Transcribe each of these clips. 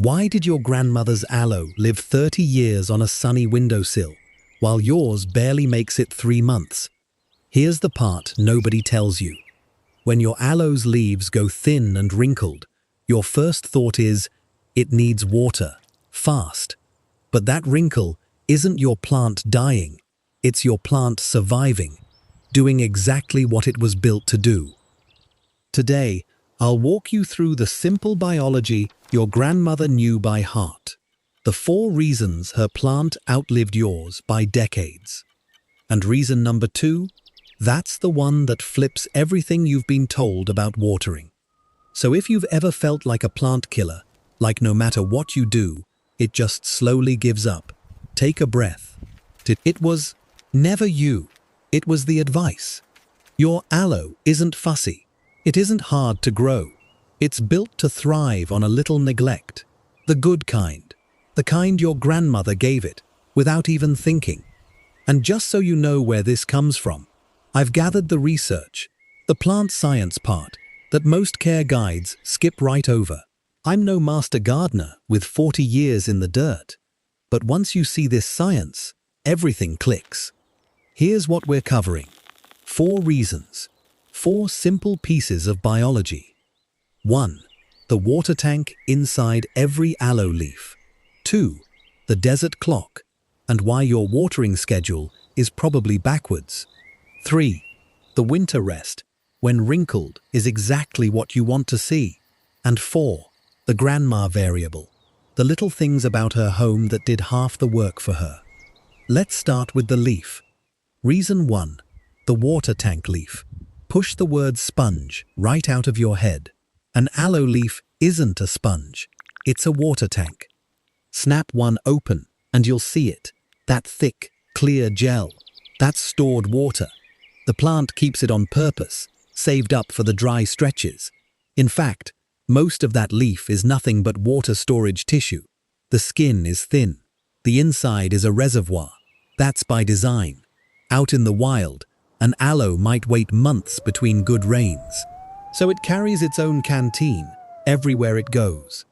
Why did your grandmother's aloe live 30 years on a sunny windowsill, while yours barely makes it 3 months? Here's the part nobody tells you. When your aloe's leaves go thin and wrinkled, your first thought is, it needs water, fast. But that wrinkle isn't your plant dying, it's your plant surviving, doing exactly what it was built to do. Today, I'll walk you through the simple biology your grandmother knew by heart. The 4 reasons her plant outlived yours by decades. And reason number 2, that's the one that flips everything you've been told about watering. So if you've ever felt like a plant killer, like no matter what you do, it just slowly gives up, take a breath. It was never you, it was the advice. Your aloe isn't fussy. It isn't hard to grow. It's built to thrive on a little neglect. The good kind. The kind your grandmother gave it, without even thinking. And just so you know where this comes from, I've gathered the research, the plant science part, that most care guides skip right over. I'm no master gardener with 40 years in the dirt. But once you see this science, everything clicks. Here's what we're covering. 4 reasons. 4 simple pieces of biology. 1. The water tank inside every aloe leaf. 2. The desert clock, and why your watering schedule is probably backwards. 3. The winter rest, when wrinkled is exactly what you want to see. And 4. The grandma variable, the little things about her home that did half the work for her. Let's start with the leaf. Reason 1. The water tank leaf. Push the word sponge right out of your head. An aloe leaf isn't a sponge, it's a water tank. Snap one open and you'll see it. That thick, clear gel. That's stored water. The plant keeps it on purpose, saved up for the dry stretches. In fact, most of that leaf is nothing but water storage tissue. The skin is thin. The inside is a reservoir. That's by design. Out in the wild, an aloe might wait months between good rains. So it carries its own canteen everywhere it goes.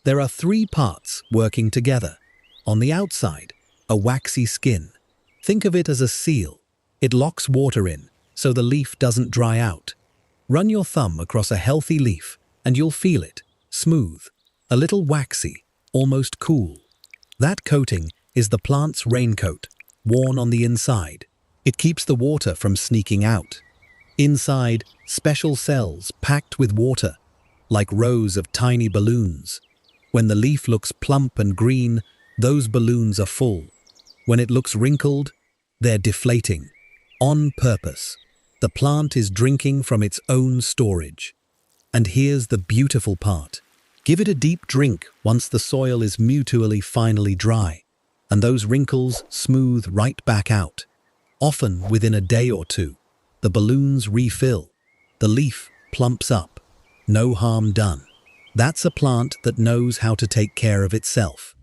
There are 3 parts working together. On the outside, a waxy skin. Think of it as a seal. It locks water in, so the leaf doesn't dry out. Run your thumb across a healthy leaf, and you'll feel it, smooth, a little waxy, almost cool. That coating is the plant's raincoat, worn on the inside. It keeps the water from sneaking out. Inside, special cells packed with water, like rows of tiny balloons. When the leaf looks plump and green, those balloons are full. When it looks wrinkled, they're deflating. On purpose. The plant is drinking from its own storage. And here's the beautiful part. Give it a deep drink once the soil is mutually finally dry, and those wrinkles smooth right back out. Often within a day or 2, the balloons refill. The leaf plumps up. No harm done. That's a plant that knows how to take care of itself.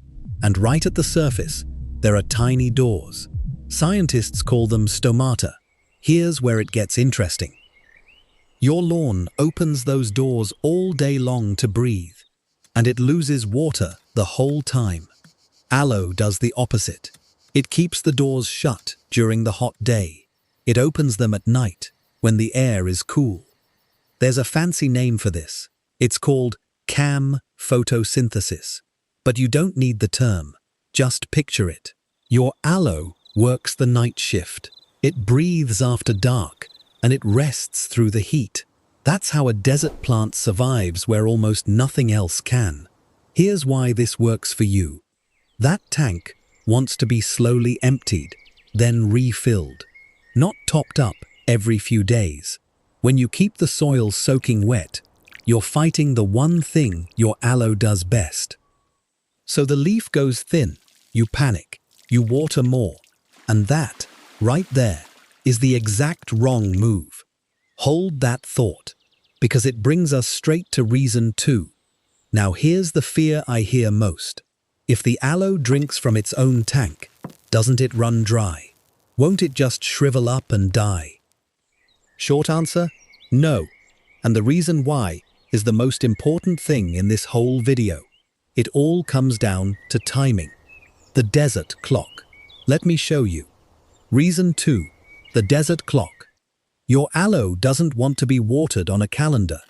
And right at the surface, there are tiny doors. Scientists call them stomata. Here's where it gets interesting. Your lawn opens those doors all day long to breathe, and it loses water the whole time. Aloe does the opposite. It keeps the doors shut during the hot day. It opens them at night, when the air is cool. There's a fancy name for this. It's called photosynthesis. But you don't need the term. Just picture it. Your aloe works the night shift. It breathes after dark, and it rests through the heat. That's how a desert plant survives where almost nothing else can. Here's why this works for you. That tank wants to be slowly emptied, then refilled. Not topped up every few days. When you keep the soil soaking wet, you're fighting the one thing your aloe does best. So the leaf goes thin, you panic, you water more, and that, right there, is the exact wrong move. Hold that thought, because it brings us straight to reason 2. Now here's the fear I hear most. If the aloe drinks from its own tank, doesn't it run dry? Won't it just shrivel up and die? Short answer, no. And the reason why is the most important thing in this whole video. It all comes down to timing. The desert clock. Let me show you. Reason 2. The desert clock. Your aloe doesn't want to be watered on a calendar.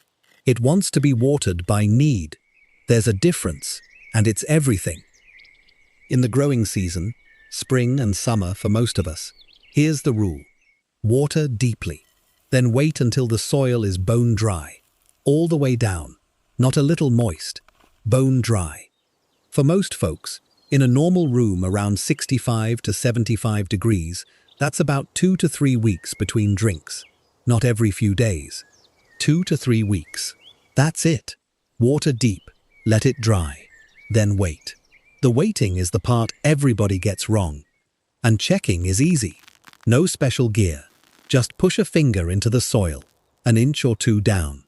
It wants to be watered by need. There's a difference, and it's everything. In the growing season, spring and summer for most of us, here's the rule. Water deeply. Then wait until the soil is bone dry. All the way down. Not a little moist. Bone dry. For most folks, in a normal room around 65 to 75 degrees, that's about 2 to 3 weeks between drinks. Not every few days. 2 to 3 weeks. That's it. Water deep. Let it dry. Then wait. The waiting is the part everybody gets wrong. And checking is easy. No special gear. Just push a finger into the soil, an inch or 2 down.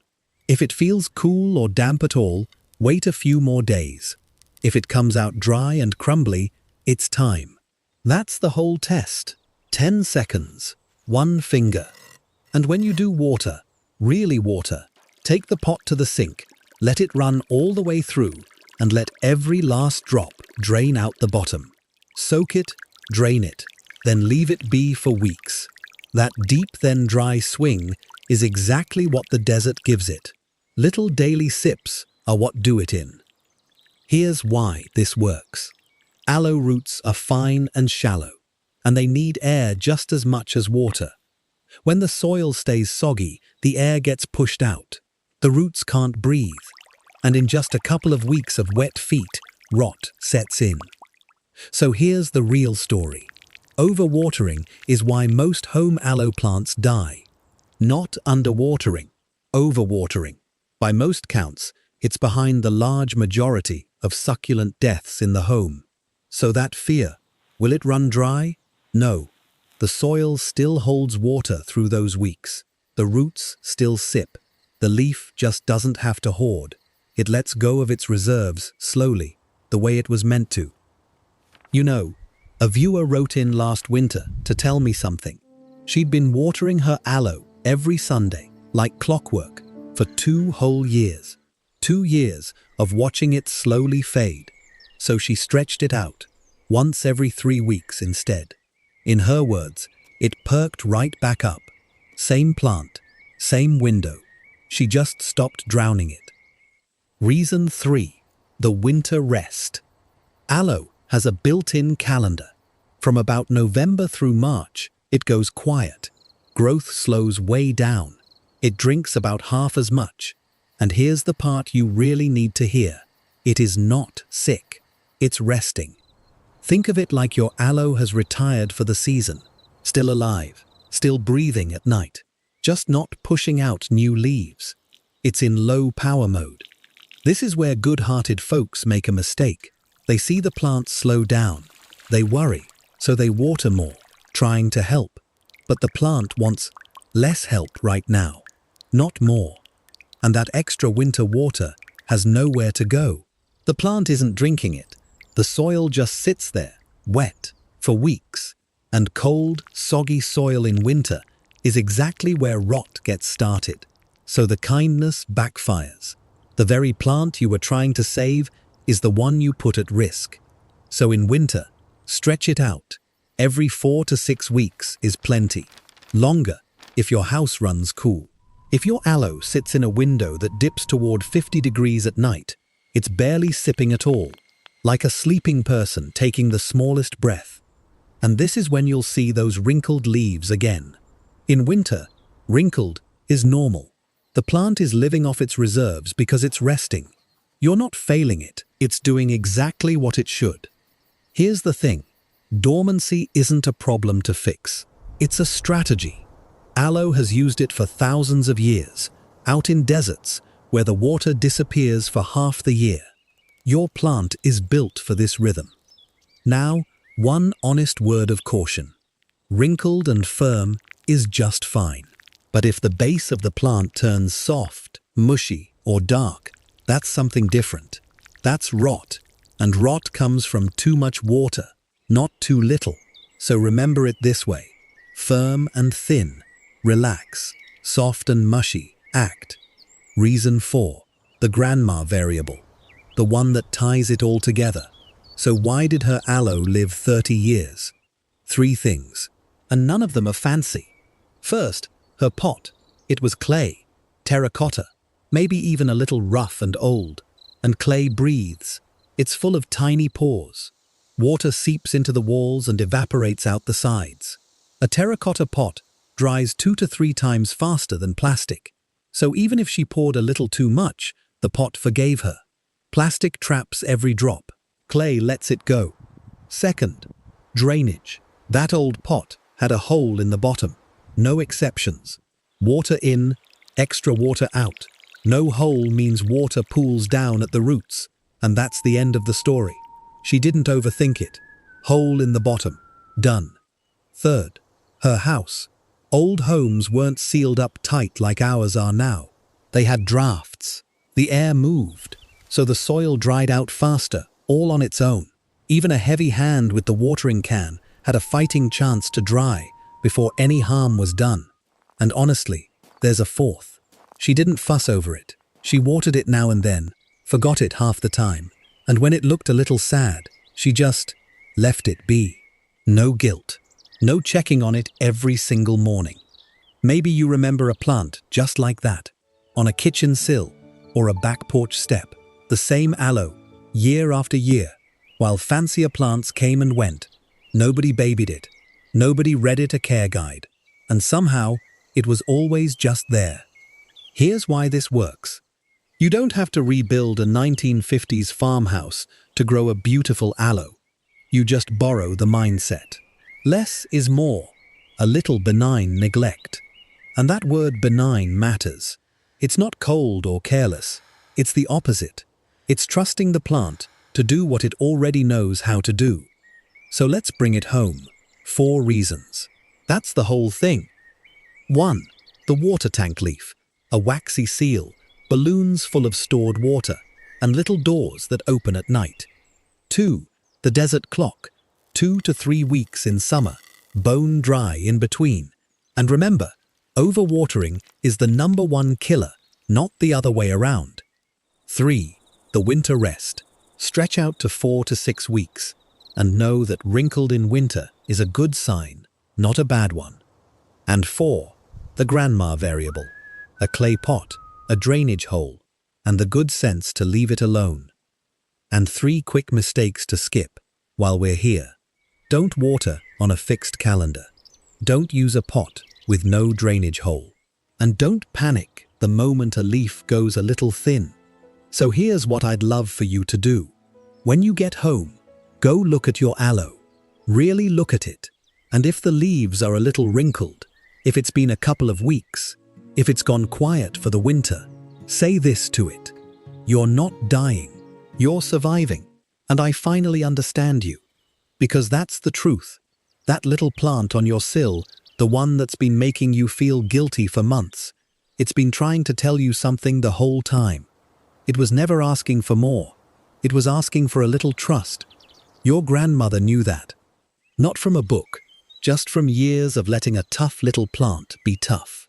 If it feels cool or damp at all, wait a few more days. If it comes out dry and crumbly, it's time. That's the whole test. 10 seconds. 1 finger. And when you do water, really water, take the pot to the sink, let it run all the way through, and let every last drop drain out the bottom. Soak it, drain it, then leave it be for weeks. That deep then dry swing is exactly what the desert gives it. Little daily sips are what do it in. Here's why this works. Aloe roots are fine and shallow, and they need air just as much as water. When the soil stays soggy, the air gets pushed out. The roots can't breathe, and in just a couple of weeks of wet feet, rot sets in. So here's the real story. Overwatering is why most home aloe plants die. Not underwatering, overwatering. By most counts, it's behind the large majority of succulent deaths in the home. So that fear, will it run dry? No. The soil still holds water through those weeks. The roots still sip. The leaf just doesn't have to hoard. It lets go of its reserves slowly, the way it was meant to. You know, a viewer wrote in last winter to tell me something. She'd been watering her aloe every Sunday, like clockwork, for 2 whole years. 2 years of watching it slowly fade. So she stretched it out, once every 3 weeks instead. In her words, it perked right back up. Same plant, same window. She just stopped drowning it. Reason 3. The winter rest. Aloe has a built-in calendar. From about November through March, it goes quiet. Growth slows way down. It drinks about half as much. And here's the part you really need to hear. It is not sick. It's resting. Think of it like your aloe has retired for the season. Still alive, still breathing at night. Just not pushing out new leaves. It's in low power mode. This is where good-hearted folks make a mistake. They see the plant slow down. They worry, so they water more, trying to help. But the plant wants less help right now, not more. And that extra winter water has nowhere to go. The plant isn't drinking it. The soil just sits there, wet, for weeks. And cold, soggy soil in winter is exactly where rot gets started. So the kindness backfires. The very plant you were trying to save is the one you put at risk. So in winter, stretch it out. Every 4 to 6 weeks is plenty. Longer if your house runs cool. If your aloe sits in a window that dips toward 50 degrees at night, it's barely sipping at all, like a sleeping person taking the smallest breath. And this is when you'll see those wrinkled leaves again. In winter, wrinkled is normal. The plant is living off its reserves because it's resting. You're not failing it, it's doing exactly what it should. Here's the thing, dormancy isn't a problem to fix. It's a strategy. Aloe has used it for thousands of years, out in deserts where the water disappears for half the year. Your plant is built for this rhythm. Now, one honest word of caution. Wrinkled and firm is just fine. But if the base of the plant turns soft, mushy, or dark, that's something different. That's rot, and rot comes from too much water, not too little. So remember it this way. Firm and thin, relax. Soft and mushy, act. Reason 4. The grandma variable. the one that ties it all together. So why did her aloe live 30 years? 3 things, and none of them are fancy. First, her pot. It was clay, terracotta, maybe even a little rough and old. And clay breathes. It's full of tiny pores. Water seeps into the walls and evaporates out the sides. A terracotta pot dries 2 to 3 times faster than plastic. So even if she poured a little too much, the pot forgave her. Plastic traps every drop. Clay lets it go. Second, drainage. That old pot had a hole in the bottom. No exceptions. Water in, extra water out. No hole means water pools down at the roots, and that's the end of the story. She didn't overthink it. Hole in the bottom. Done. Third, her house. Old homes weren't sealed up tight like ours are now. They had drafts. The air moved, so the soil dried out faster, all on its own. Even a heavy hand with the watering can had a fighting chance to dry before any harm was done. And honestly, there's a fourth. She didn't fuss over it. She watered it now and then, forgot it half the time, and when it looked a little sad, she just left it be. No guilt. No checking on it every single morning. Maybe you remember a plant just like that, on a kitchen sill or a back porch step, the same aloe, year after year, while fancier plants came and went. Nobody babied it. Nobody read it a care guide. And somehow, it was always just there. Here's why this works. You don't have to rebuild a 1950s farmhouse to grow a beautiful aloe. You just borrow the mindset. Less is more. A little benign neglect. And that word benign matters. It's not cold or careless. It's the opposite. It's trusting the plant to do what it already knows how to do. So let's bring it home. 4 reasons. That's the whole thing. 1. The water tank leaf. A waxy seal, balloons full of stored water, and little doors that open at night. 2. The desert clock. 2 to 3 weeks in summer, bone dry in between. And remember, overwatering is the #1 killer, not the other way around. 3. The winter rest. Stretch out to 4 to 6 weeks, and know that wrinkled in winter is a good sign, not a bad one. And 4. The grandma variable. A clay pot, a drainage hole, and the good sense to leave it alone. And 3 quick mistakes to skip while we're here. Don't water on a fixed calendar. Don't use a pot with no drainage hole. And don't panic the moment a leaf goes a little thin. So here's what I'd love for you to do. When you get home, go look at your aloe. Really look at it. And if the leaves are a little wrinkled, if it's been a couple of weeks, if it's gone quiet for the winter, say this to it. You're not dying. You're surviving. And I finally understand you. Because that's the truth. That little plant on your sill, the one that's been making you feel guilty for months, it's been trying to tell you something the whole time. It was never asking for more. It was asking for a little trust. Your grandmother knew that. Not from a book, just from years of letting a tough little plant be tough.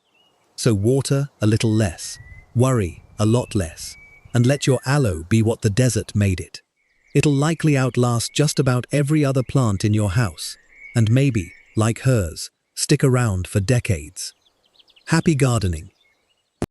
So water a little less, worry a lot less, and let your aloe be what the desert made it. It'll likely outlast just about every other plant in your house, and maybe, like hers, stick around for decades. Happy gardening.